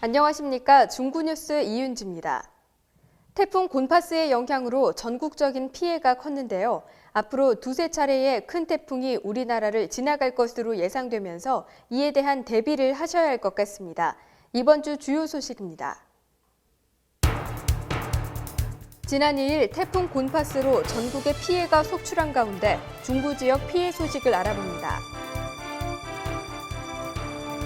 안녕하십니까. 중구뉴스 이윤지입니다. 태풍 곤파스의 영향으로 전국적인 피해가 컸는데요. 앞으로 두세 차례의 큰 태풍이 우리나라를 지나갈 것으로 예상되면서 이에 대한 대비를 하셔야 할 것 같습니다. 이번 주 주요 소식입니다. 지난 2일 태풍 곤파스로 전국에 피해가 속출한 가운데 중구 지역 피해 소식을 알아봅니다.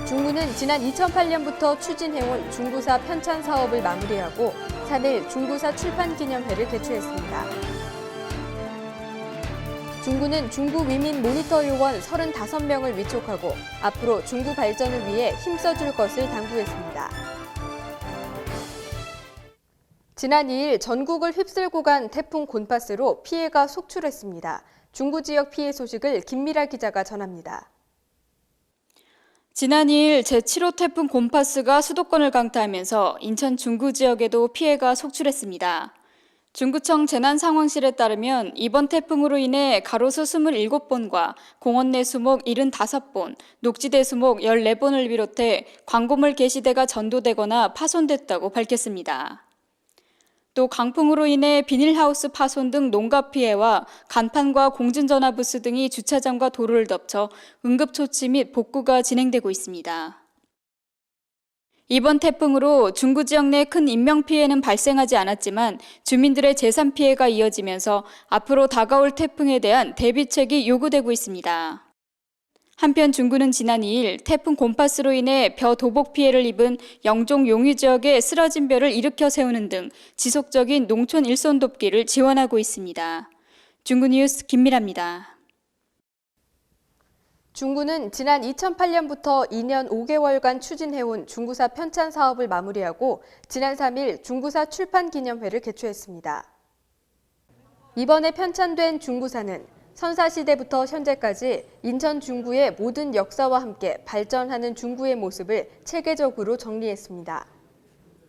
중구는 지난 2008년부터 추진해온 중구사 편찬 사업을 마무리하고 3일 중구사 출판 기념회를 개최했습니다. 중구는 중구 위민 모니터 요원 35명을 위촉하고 앞으로 중구 발전을 위해 힘써줄 것을 당부했습니다. 지난 2일 전국을 휩쓸고 간 태풍 곤파스로 피해가 속출했습니다. 중구 지역 피해 소식을 김미라 기자가 전합니다. 지난 2일 제7호 태풍 곤파스가 수도권을 강타하면서 인천 중구 지역에도 피해가 속출했습니다. 중구청 재난상황실에 따르면 이번 태풍으로 인해 가로수 27번과 공원 내 수목 75본, 녹지대 수목 14본을 비롯해 광고물 게시대가 전도되거나 파손됐다고 밝혔습니다. 또 강풍으로 인해 비닐하우스 파손 등 농가 피해와 간판과 공중전화 부스 등이 주차장과 도로를 덮쳐 응급조치 및 복구가 진행되고 있습니다. 이번 태풍으로 중구 지역 내 큰 인명피해는 발생하지 않았지만 주민들의 재산 피해가 이어지면서 앞으로 다가올 태풍에 대한 대비책이 요구되고 있습니다. 한편 중구는 지난 2일 태풍 곤파스로 인해 벼 도복 피해를 입은 영종 용유 지역에 쓰러진 벼를 일으켜 세우는 등 지속적인 농촌 일손 돕기를 지원하고 있습니다. 중구뉴스 김미라입니다. 중구는 지난 2008년부터 2년 5개월간 추진해온 중구사 편찬 사업을 마무리하고 지난 3일 중구사 출판 기념회를 개최했습니다. 이번에 편찬된 중구사는 선사시대부터 현재까지 인천 중구의 모든 역사와 함께 발전하는 중구의 모습을 체계적으로 정리했습니다.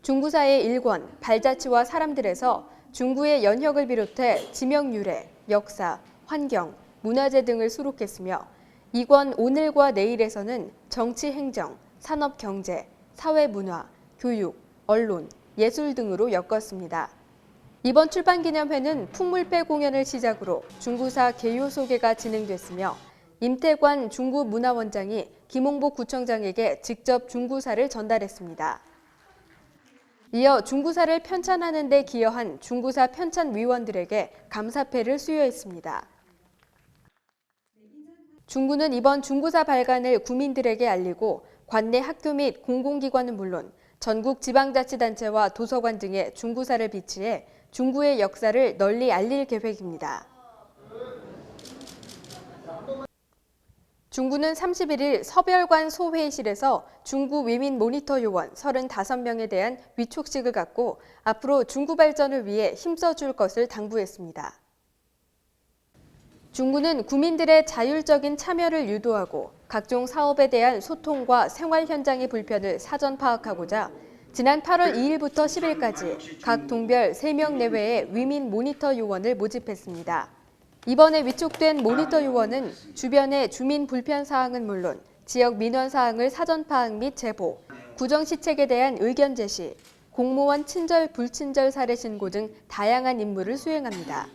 중구사의 일권, 발자취와 사람들에서 중구의 연혁을 비롯해 지명 유래, 역사, 환경, 문화재 등을 수록했으며 2권 오늘과 내일에서는 정치 행정, 산업 경제, 사회 문화, 교육, 언론, 예술 등으로 엮었습니다. 이번 출판기념회는 풍물패 공연을 시작으로 중구사 개요 소개가 진행됐으며 임태관 중구문화원장이 김홍복 구청장에게 직접 중구사를 전달했습니다. 이어 중구사를 편찬하는 데 기여한 중구사 편찬위원들에게 감사패를 수여했습니다. 중구는 이번 중구사 발간을 구민들에게 알리고 관내 학교 및 공공기관은 물론 전국 지방자치단체와 도서관 등의 중구사를 비치해 중구의 역사를 널리 알릴 계획입니다. 중구는 31일 서별관 소회의실에서 중구 위민 모니터 요원 35명에 대한 위촉식을 갖고 앞으로 중구 발전을 위해 힘써줄 것을 당부했습니다. 중구는 구민들의 자율적인 참여를 유도하고 각종 사업에 대한 소통과 생활 현장의 불편을 사전 파악하고자 지난 8월 2일부터 10일까지 각 동별 3명 내외의 위민 모니터 요원을 모집했습니다. 이번에 위촉된 모니터 요원은 주변의 주민 불편 사항은 물론 지역 민원 사항을 사전 파악 및 제보, 구정 시책에 대한 의견 제시, 공무원 친절 불친절 사례 신고 등 다양한 임무를 수행합니다.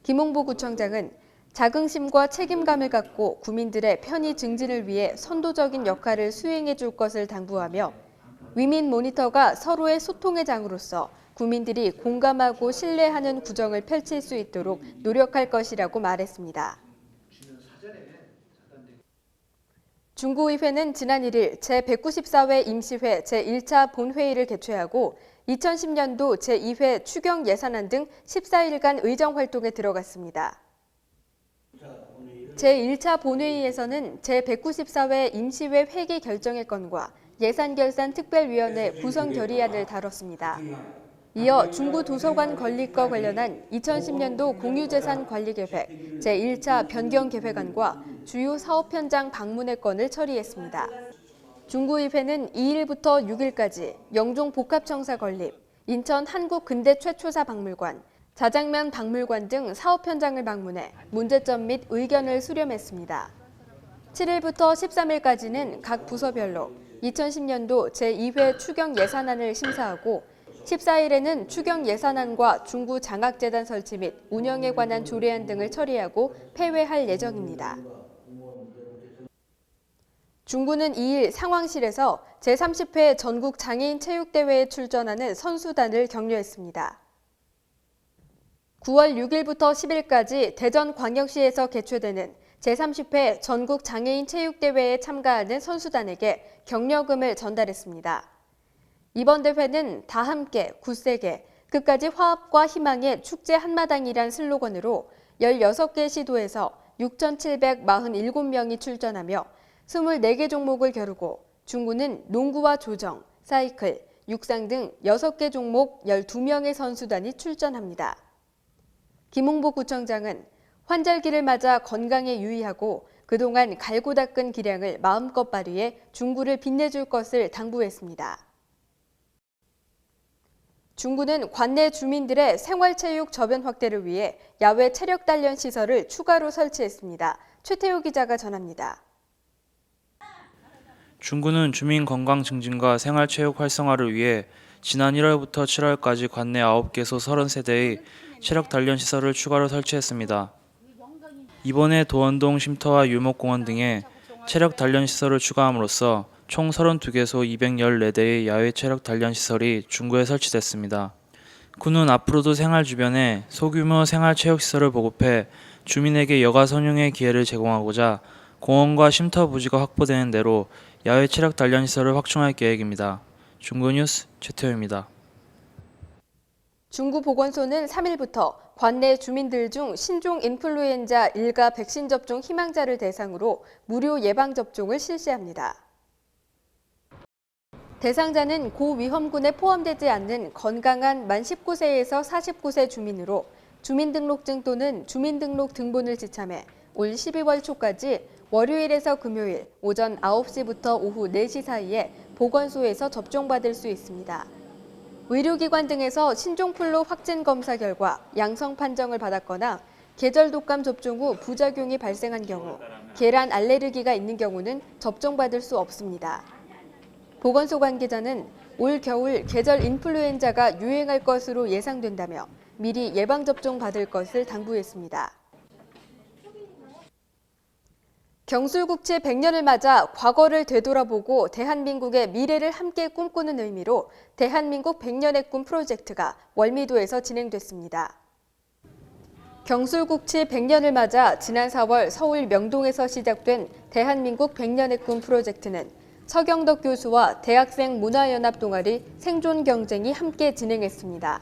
김홍보 구청장은 자긍심과 책임감을 갖고 구민들의 편의 증진을 위해 선도적인 역할을 수행해 줄 것을 당부하며 위민 모니터가 서로의 소통의 장으로서 구민들이 공감하고 신뢰하는 구정을 펼칠 수 있도록 노력할 것이라고 말했습니다. 중구의회는 지난 1일 제194회 임시회 제1차 본회의를 개최하고 2010년도 제2회 추경 예산안 등 14일간 의정활동에 들어갔습니다. 제1차 본회의에서는 제194회 임시회 회기 결정의 건과 예산결산특별위원회 구성 결의안을 다뤘습니다. 이어 중구 도서관 건립과 관련한 2010년도 공유재산관리계획 제1차 변경계획안과 주요 사업 현장 방문의 건을 처리했습니다. 중구의회는 2일부터 6일까지 영종 복합청사 건립, 인천 한국근대최초사 박물관, 자장면 박물관 등 사업 현장을 방문해 문제점 및 의견을 수렴했습니다. 7일부터 13일까지는 각 부서별로 2010년도 제2회 추경 예산안을 심사하고 14일에는 추경 예산안과 중구 장학재단 설치 및 운영에 관한 조례안 등을 처리하고 폐회할 예정입니다. 중구는 2일 상황실에서 제30회 전국 장애인 체육대회에 출전하는 선수단을 격려했습니다. 9월 6일부터 10일까지 대전광역시에서 개최되는 제30회 전국 장애인 체육대회에 참가하는 선수단에게 격려금을 전달했습니다. 이번 대회는 다 함께 굳세게 끝까지 화합과 희망의 축제 한마당이란 슬로건으로 16개 시도에서 6,747명이 출전하며 24개 종목을 겨루고 중구는 농구와 조정, 사이클, 육상 등 6개 종목 12명의 선수단이 출전합니다. 김홍복 구청장은 환절기를 맞아 건강에 유의하고 그동안 갈고 닦은 기량을 마음껏 발휘해 중구를 빛내줄 것을 당부했습니다. 중구는 관내 주민들의 생활체육 저변 확대를 위해 야외 체력 단련 시설을 추가로 설치했습니다. 최태호 기자가 전합니다. 중구는 주민 건강 증진과 생활체육 활성화를 위해 지난 1월부터 7월까지 관내 9개소 30세대의 체력 단련 시설을 추가로 설치했습니다. 이번에 도원동 쉼터와 유목공원 등에 체력 단련 시설을 추가함으로써 총 32개소 214대의 야외 체력 단련 시설이 중구에 설치됐습니다. 구는 앞으로도 생활 주변에 소규모 생활체육 시설을 보급해 주민에게 여가 선용의 기회를 제공하고자 공원과 쉼터 부지가 확보되는 대로 야외 체력 단련 시설을 확충할 계획입니다. 중구 뉴스 최태호입니다. 중구 보건소는 3일부터 관내 주민들 중 신종 인플루엔자 일가 백신 접종 희망자를 대상으로 무료 예방 접종을 실시합니다. 대상자는 고위험군에 포함되지 않는 건강한 만 19세에서 49세 주민으로 주민등록증 또는 주민등록 등본을 지참해 올 12월 초까지 월요일에서 금요일 오전 9시부터 오후 4시 사이에 보건소에서 접종받을 수 있습니다. 의료기관 등에서 신종플루 확진 검사 결과 양성 판정을 받았거나 계절 독감 접종 후 부작용이 발생한 경우, 계란 알레르기가 있는 경우는 접종받을 수 없습니다. 보건소 관계자는 올 겨울 계절 인플루엔자가 유행할 것으로 예상된다며 미리 예방접종 받을 것을 당부했습니다. 경술국치 100년을 맞아 과거를 되돌아보고 대한민국의 미래를 함께 꿈꾸는 의미로 대한민국 100년의 꿈 프로젝트가 월미도에서 진행됐습니다. 경술국치 100년을 맞아 지난 4월 서울 명동에서 시작된 대한민국 100년의 꿈 프로젝트는 서경덕 교수와 대학생 문화연합 동아리 생존 경쟁이 함께 진행했습니다.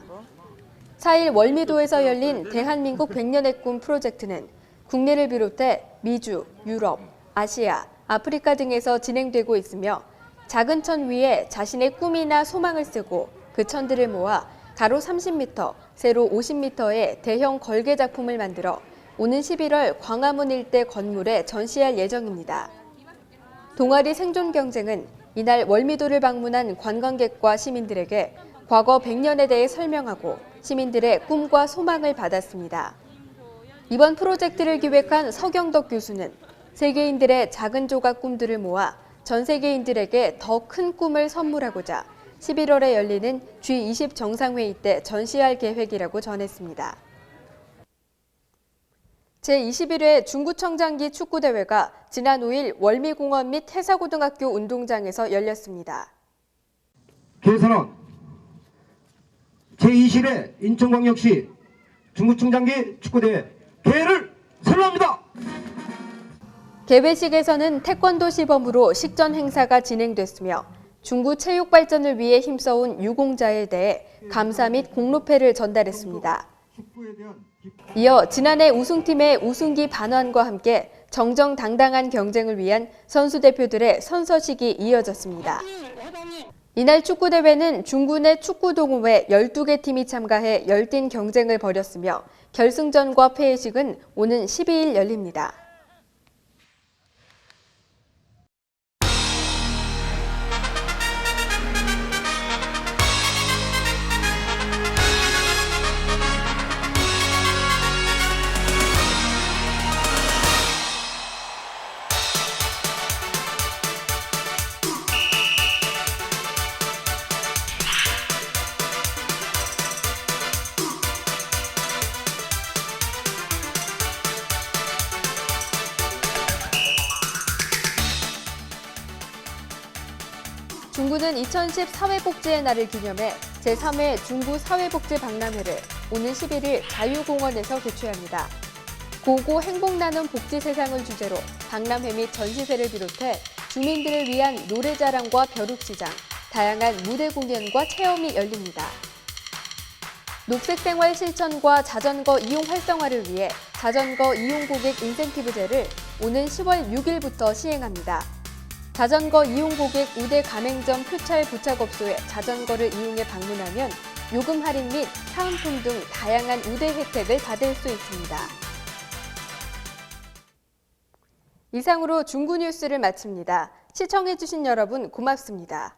4일 월미도에서 열린 대한민국 100년의 꿈 프로젝트는 국내를 비롯해 미주, 유럽, 아시아, 아프리카 등에서 진행되고 있으며 작은 천 위에 자신의 꿈이나 소망을 쓰고 그 천들을 모아 가로 30m, 세로 50m의 대형 걸개 작품을 만들어 오는 11월 광화문 일대 건물에 전시할 예정입니다. 동아리 생존 경쟁은 이날 월미도를 방문한 관광객과 시민들에게 과거 100년에 대해 설명하고 시민들의 꿈과 소망을 받았습니다. 이번 프로젝트를 기획한 서경덕 교수는 세계인들의 작은 조각 꿈들을 모아 전 세계인들에게 더 큰 꿈을 선물하고자 11월에 열리는 G20 정상회의 때 전시할 계획이라고 전했습니다. 제21회 중구청장기 축구대회가 지난 5일 월미공원 및 해사고등학교 운동장에서 열렸습니다. 개선원 제20회 인천광역시 중구청장기 축구대회 개회를 선언합니다. 개회식에서는 태권도 시범으로 식전 행사가 진행됐으며 중구 체육 발전을 위해 힘써온 유공자에 대해 감사 및 공로패를 전달했습니다. 이어 지난해 우승팀의 우승기 반환과 함께 정정당당한 경쟁을 위한 선수 대표들의 선서식이 이어졌습니다. 이날 축구대회는 중구 내 축구동호회 12개 팀이 참가해 열띤 경쟁을 벌였으며 결승전과 폐회식은 오는 12일 열립니다. 중구는 2010 사회복지의 날을 기념해 제3회 중구 사회복지 박람회를 오는 11일 자유공원에서 개최합니다. 고고 행복나눔 복지 세상을 주제로 박람회 및 전시회를 비롯해 주민들을 위한 노래자랑과 벼룩시장, 다양한 무대 공연과 체험이 열립니다. 녹색생활 실천과 자전거 이용 활성화를 위해 자전거 이용 고객 인센티브제를 오는 10월 6일부터 시행합니다. 자전거 이용 고객 우대 가맹점 표찰 부착업소에 자전거를 이용해 방문하면 요금 할인 및 사은품 등 다양한 우대 혜택을 받을 수 있습니다. 이상으로 중구 뉴스를 마칩니다. 시청해주신 여러분 고맙습니다.